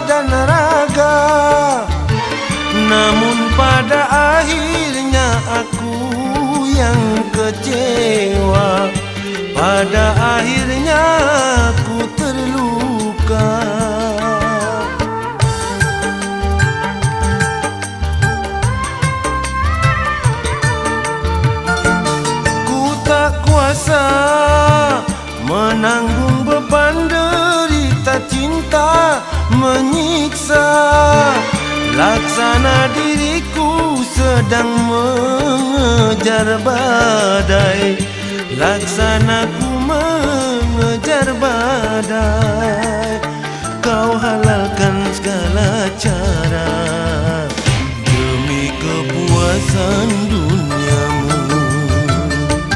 dan raga. Namun pada akhirnya aku yang kecewa. Pada akhirnya aku terluka. Ku tak kuasa menanggung beban derita cinta menyiksa. Laksana diriku sedang mengejar badai. Laksana ku mengejar badai. Kau halalkan segala cara demi kepuasan